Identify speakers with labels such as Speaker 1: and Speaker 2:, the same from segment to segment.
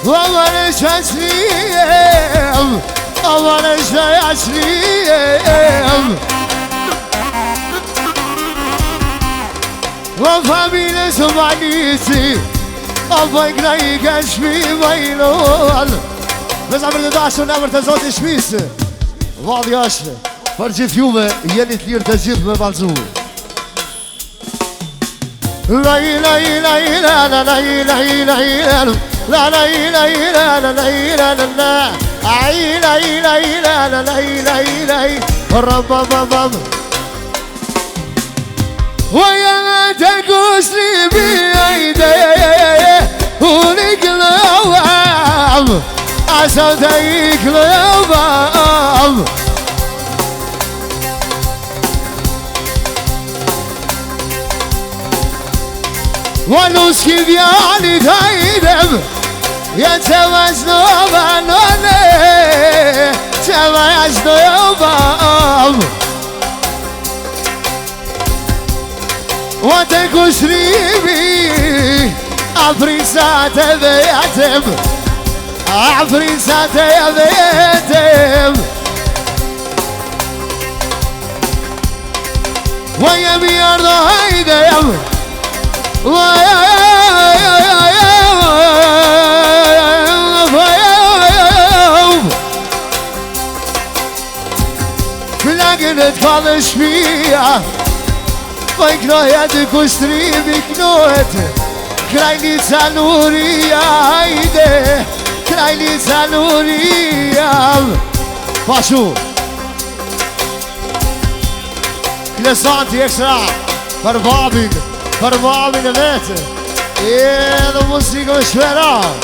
Speaker 1: Aman eşeşliyim, aman eşeşliyim. Wa familje Somalisi, apoj kraj ka shpi vajlon. Me sa për të dashur në për të zotë i shpisë. Valli është, për gjithë juve, jeni të lirë të gjithë me valzu. La ila ila ila la la ila ila ila la la ila ila la la ila la la ila ila ila la la ila ila rabababab. ويا تقصني بيدي ولك الأوام عسلتك الأوام ونسكي بياني تايدم يتوازنو بانوني توازنو بام وتكسريبي عفريسات بيتم عفريسات بيتم ويا بيرضى هيدم فلاقنت خالص فيها ويكراهية كستريبي كنوت كرايني سانوريا هيدي كرايني سانوريا باشو كلاسانتي اكسرا فربابي نلاتي ايه ده موسيقى مشفرة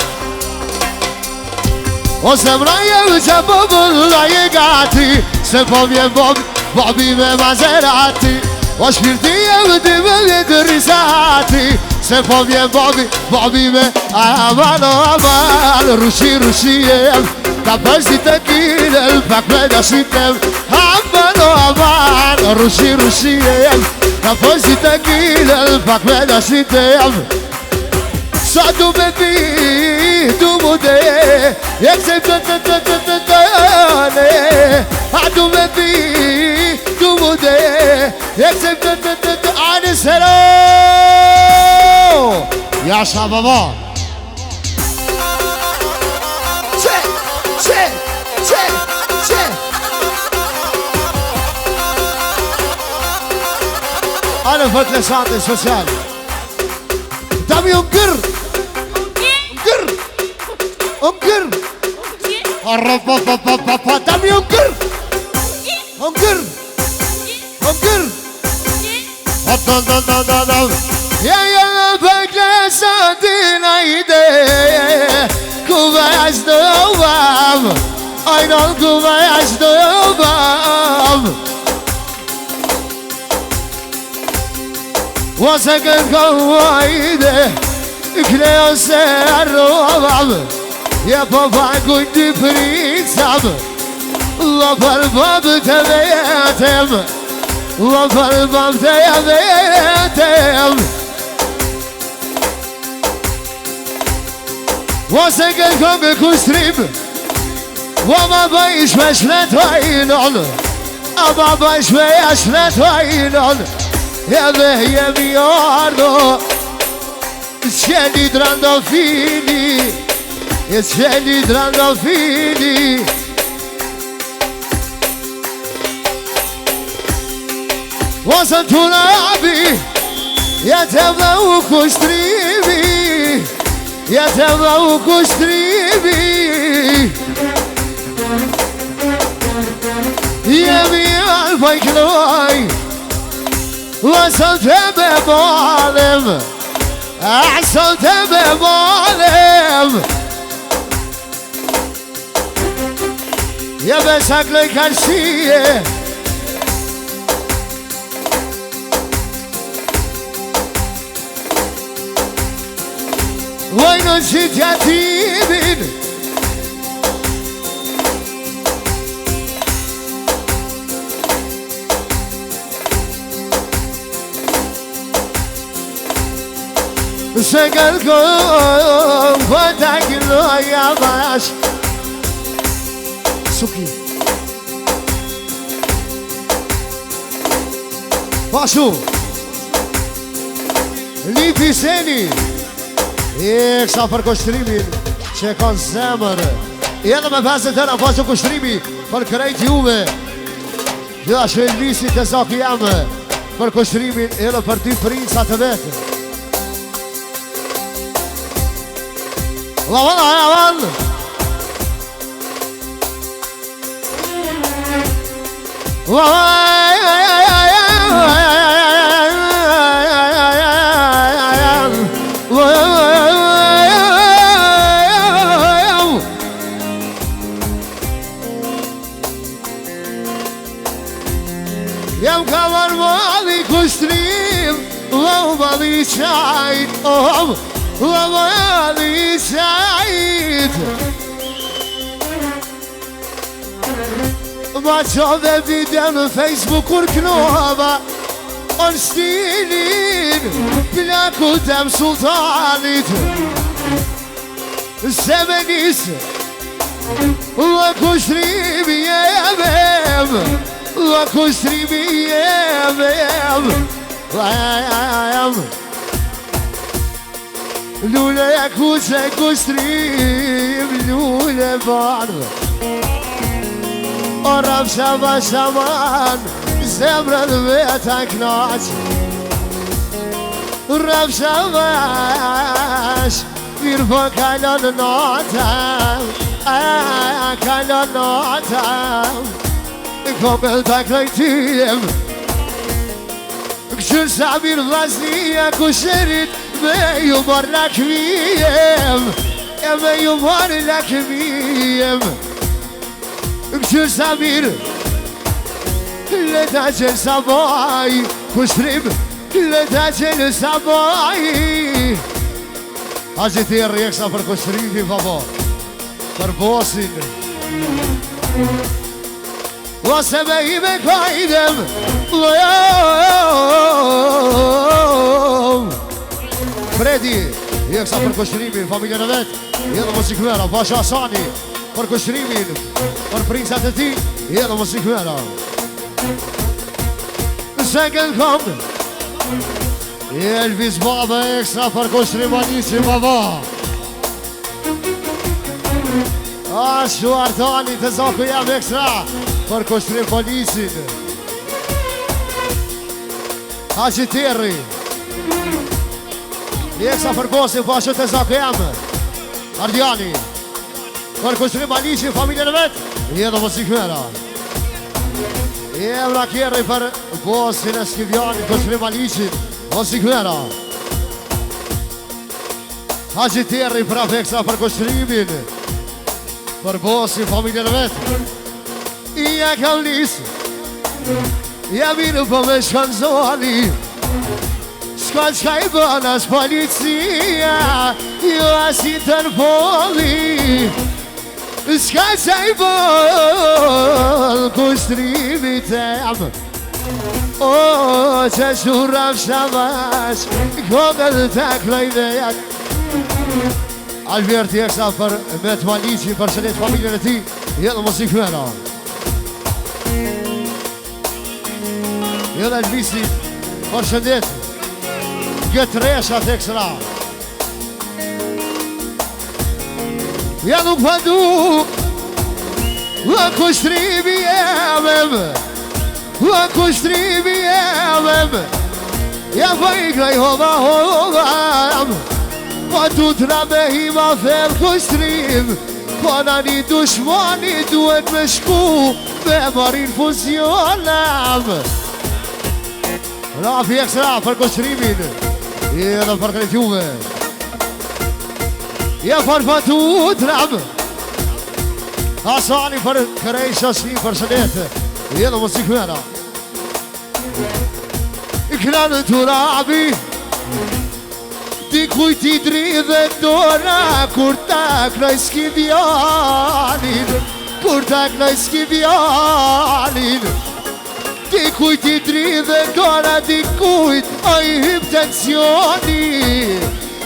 Speaker 1: وسمرايا وجبب اللايقاتي سبب بابي بمزرعتي وشفرتي ودمل درساتي سبب بابي أمان روشي كبسي تكيل الفك بدا شتم أمان روشي كبسي تكيل الفك بدا شتم صادو بدي دومودي يكسب تتتتتتاني عدو بدي دومودي يكسب عن السلام يا شباب أنا فتلة ساعتي سوسيال دامي انقر الربابابابا دامي انقر يا بقى ساعتين عيدي كوباش دوام أيضا كوباش دوام وسكن كوايده كليو سيروام يا بابا كنت فريد سام وفالباب تبيتم وفالباب تبيتم وسكن كوب كستريب وما بايش مشلت وينون أما بايش مشلت وينون يا ميارو سيدي درانو فيني يا سيدي درانو فيني وصلت لعبي يا تبلو كشتريبي يا تبلو كشتريبي يا ميار فايكلوي وصلت بظالم أحصلت بظالم يا بشكلك هالشيء وين نسيت يتيمين Se kërkon po ta kënoja bash Suki Pashu Një piseni Kësa për kushtrimin që kanë zemër edhe me pesë të tëra pashu kushtrimi për krejt juve Gjëda që e lisi të zaki jamë për kushtrimin edhe për ty princat të vetë Lavan, lavan Jam ka varmali kushtrim Lavali qajt Lavali qajt Ma qove video në Facebook kur knova On stilin Plaku tem sultanit Se me nisë La kushtrimi jemem La kushtrimi jemem Lule e kuqe kushtrim Lule barë O rap shama shaman Zemrën veta knaq Rap shamash Mirë po kalon natam Kalon natam Komel të krejtim Këshur sa mirë vlasnia kusherit Me ju marë lakmijem E me ju marë lakmijem Këshur sa mirë Leta qenë sa baj Kushtrim Leta qenë sa baj A që ti e rjeksa për kushtrimi baba Për bosin Ose me i me kajdem Fredi Jeksa për kushtrimin familjen e vet Jedhe Mosikvera Pasha Asani Për kushtrimin Për princat e ti Jedhe Mosikvera Second come Elvis Baba ekstra për kushtrim Anisi baba Ashtu Artani të zoku jam ekstra Për kushtrim polisin Haji Terri Jeksa për bosin pashu të zoku jam Ardiani Për kushtrim polisin familjen e vet Jedhe Mosikvera Evra Kjerri për bosin e Skivjani Kushtrim polisin Mosikvera Haji Terri për afeksa për kushtrimin Për bosin familjen e vet Ja kam lisë Ja minë po me shkon zoni Shkon qka i bën as policia Jo as Interpoli Shka qa i bën Kushtrimi tem O që shuram shamash Kongën të klojvet Albert Jeksa për Met Malici Për shënet familjen e ti Jedhe Mosikvera Jedhe Elvisi Për shëndet Gëtë reshat ekstra Ja nuk pëndu La kushtrimi jemem La kushtrimi jemem Ja pëjkraj hova hovam Po tu tra me hima fel kushtrim Po na një dushmani duhet me shku Me marin fuzionam Rafi ekstra për kushtrimin Edhe për krejt juve Ja për patu tram Asani për krej shashni për shënete Edhe Mosikvera Kranë të rabi Dikuj ti dridhe dora Kur ta knoj Skivjanin Kur ta knoj Skivjanin Dikuj ti dridhe dora Dikuj a i hyp tensioni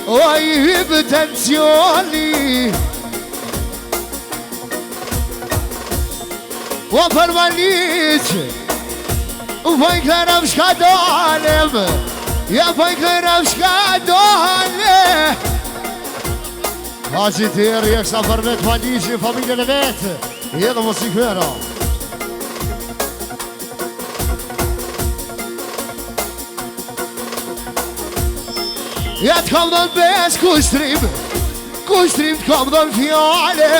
Speaker 1: O i hypë tensioni O për maliq Voj kërëm shka dolem Ja voj kërëm shka dolem Haji tërë e kësa për vetë maliqin familjen e vetë Edhe mos i këra Ja t'kam dhe në bes kushtrim t'kam dhe në fjale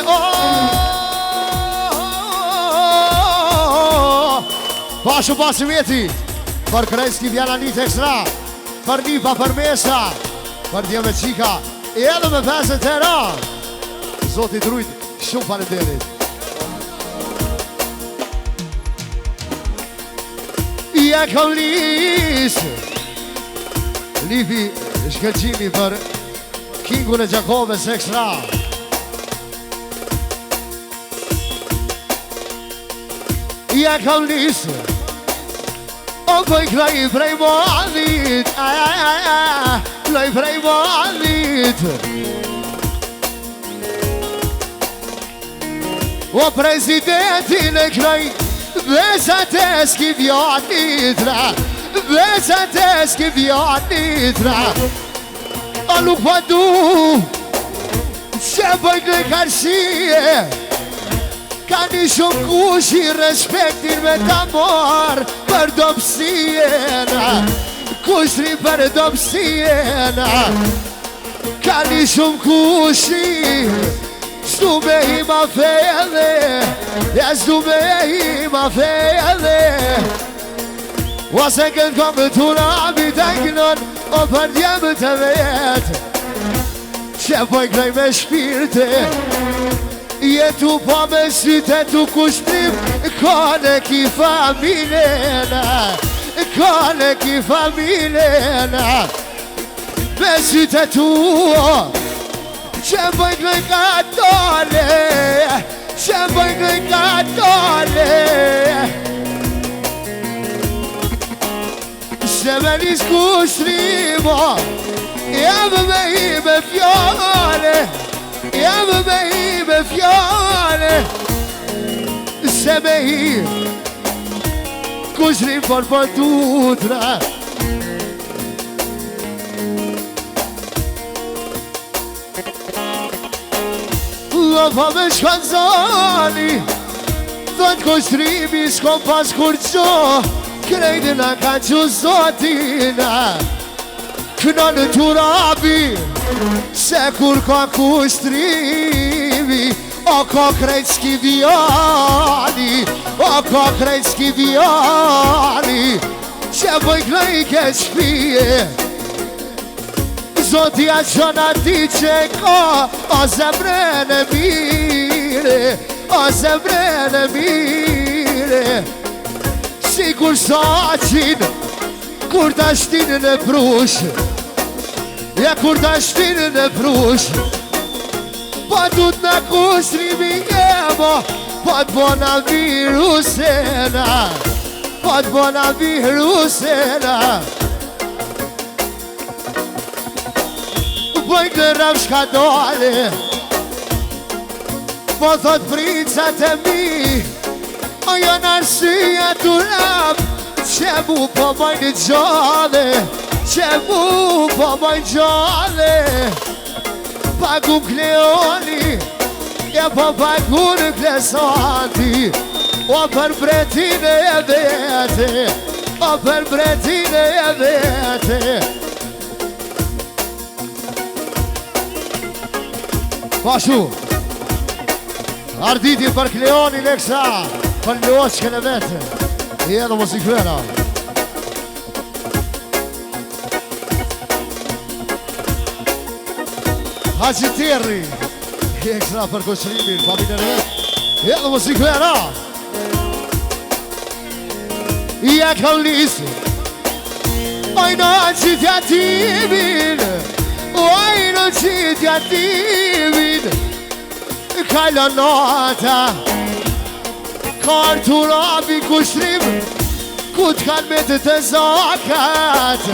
Speaker 1: Pashu pasi veti Për krejski vjena një të ekstra Për një pa për mesa Për dje me qika Edhe me pesë të ra Zotit rujt, shumë falenderit Ja kam lisë Lipi shkëllqimi për Kingun e Gjakoves ekstra Ja kam lisë O pëj klaj prej madit Klaj prej madit O prezidentin e klaj Besat e skivjanitra Besat e skivjanitra O nuk pa du Që pëj klaj karshie Ka një shumë kush i respektin me ta marë Për dopsijena Kushtri për dopsijena Ka një shumë kush i Shtu me hima fejele Ja shtu me hima fejele O se këtë këmë të rabi të gënon O për djemë të vetë Që poj kloj me shpirte Jetu pa me syte tu kushtrim Kone ki familena Kone ki familena Me syte tu Që bëjnë në ka dole Që bëjnë në ka dole Se me nis kushtrimo Jam me I me fjale Jam me I me fjale Se me I Kushtrim për tutra O pa me shkon zoni Thot kushtrimi s'kom pas kur qo Krejti na ka që zotina Këna në turabi Se kur ka kushtrimi O ka krejt s'ki vjani O ka krejt s'ki vjani Që bëj krejke shpije Zoti a qona ti që ka O zemre në mire O zemre në mire Sigur sa qin Kur ta shtin në prush Ja kur ta shtin në prush Po tut në kushtrimi jemo Po t'bona virusena Po t'bona virusena Bëjnë në rëm shka dole Po thot princat e mi O janë arsia të rëm Që mu po bëjnë gjale Që mu po bëjnë gjale Pagu Kleoni Ja po pagu në Klesanti O për bretin e vete O për bretin e vete Pashu Arditi për Kleonin e kësa Për loqën e vete I edhe mos i këvera Haji Terri I kësa për koshrimin Familjen e vete I edhe mos i këvera I e kam lisë Ojnë qitja timin Ojnë qitja timin Kajla nata Kartu rabi kushtrim Ku t'kan me të zakat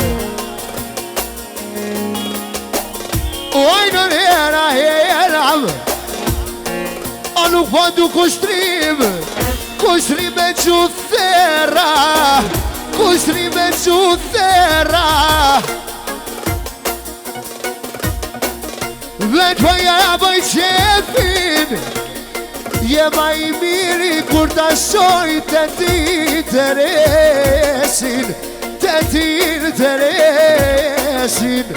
Speaker 1: Oj në hera A nuk po du kushtrim me quthera Kushtrim me quthera Veç po ja bëj qefin Jema I miri kur ta shoj të ti Teresin Të ti Teresin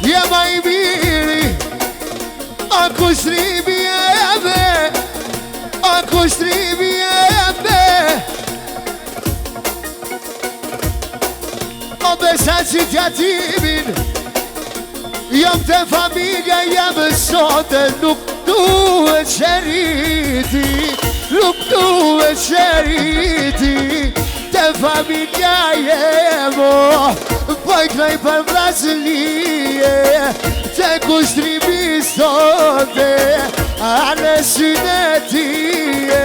Speaker 1: Jema I miri A kushtimi eme A kushtimi eme O besa që t'jatimin Jam të familja, jam sote Nuk duhet qeriti Nuk duhet qeriti Të familja jemo Poj knoj për Brazilie Të kushtrimi sote A në syne tije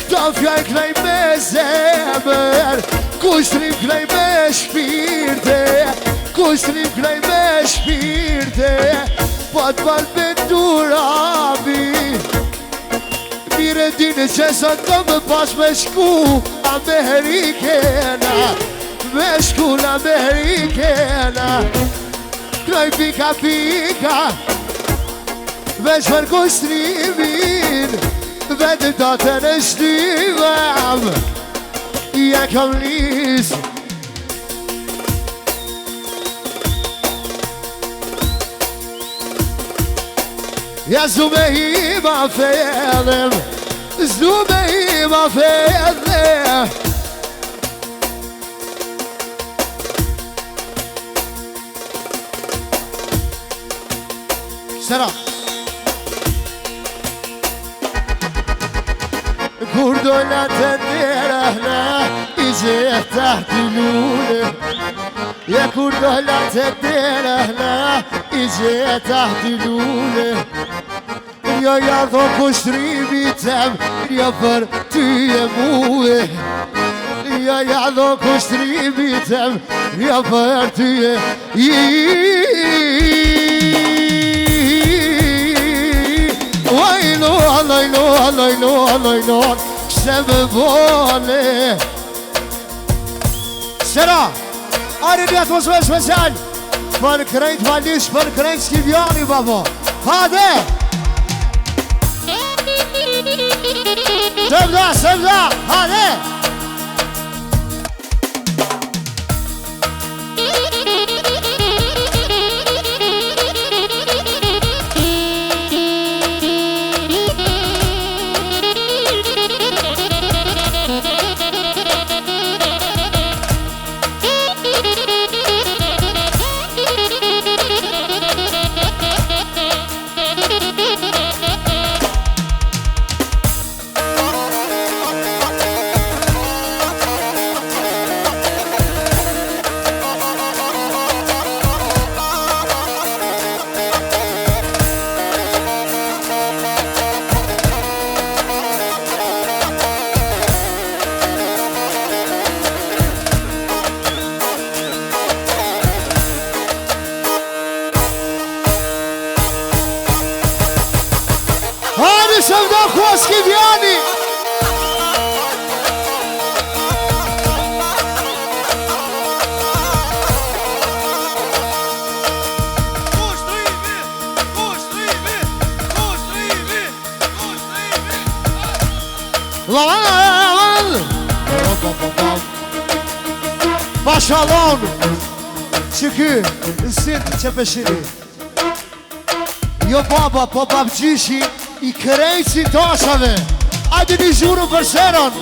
Speaker 1: Këto fjall knoj me zemër Kushtrim knoj me shpirte Kushtrim knoj me shpirte Po t'mal me durami Mire dine që sot do më pas me shku Amerikena Me shku Amerikena Knoj pika pika Veç për kushtrimin Vete do të në shtyvam Ja kam lis Ja zume hima fedhem Zume hima fedhem Sera Kur dolla të nderahna I gjetë tahti lule Ja kur dolla të nderahna I gjetë tahti lule Jo ja dho kushtrimi tem Jo për ty e muhe Jo ja dho kushtrimi tem Jo për ty e Lojnon Kse më vole Sera Ari një atmosferë special Për krejt Valish Për krejt Skivjani babo Hade Sevda Hade Sevda Skivjani Pashalon Që ky Nësit që pëshiri Jo baba, po babgjishi I krejt si tashave Ajde një zhuru për seron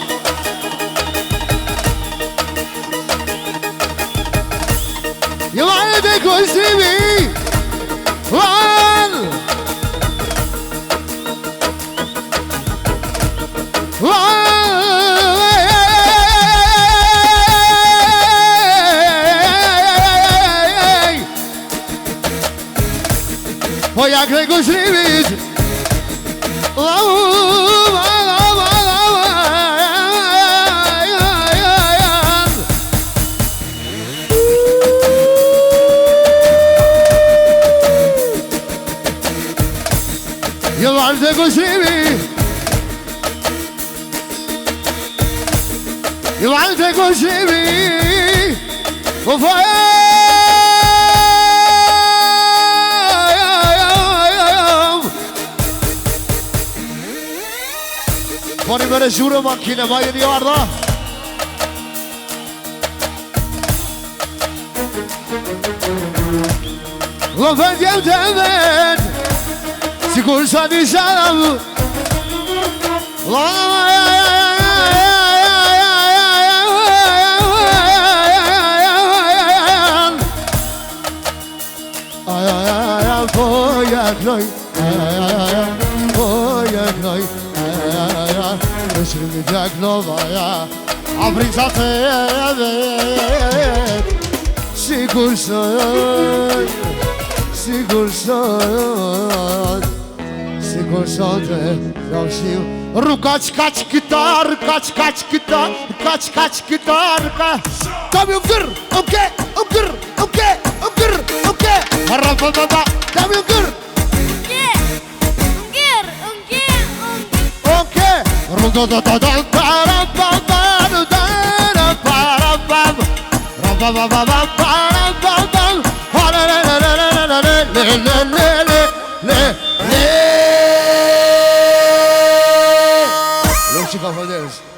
Speaker 1: Jo ajde kushtrimi Val Po ja krejt kushtrimit valë të kushrimi I valë të kushrimi U fajë Poni me rejurë makine, ma jeni arda Lo vendjem të vend Sigur sa një sharam Poja knoj Poja knoj Nëshrimi gjak novaja A brinca të evet Sigur sot Sigur sot Sigur sot e rashim Rukaq kaq kitar Kaq kaq kitar Kaq kaq kitar Tam ju gër Oke Oke Oke Oke Oke Harapapapa Tam ju gër Lucy Cavaliers.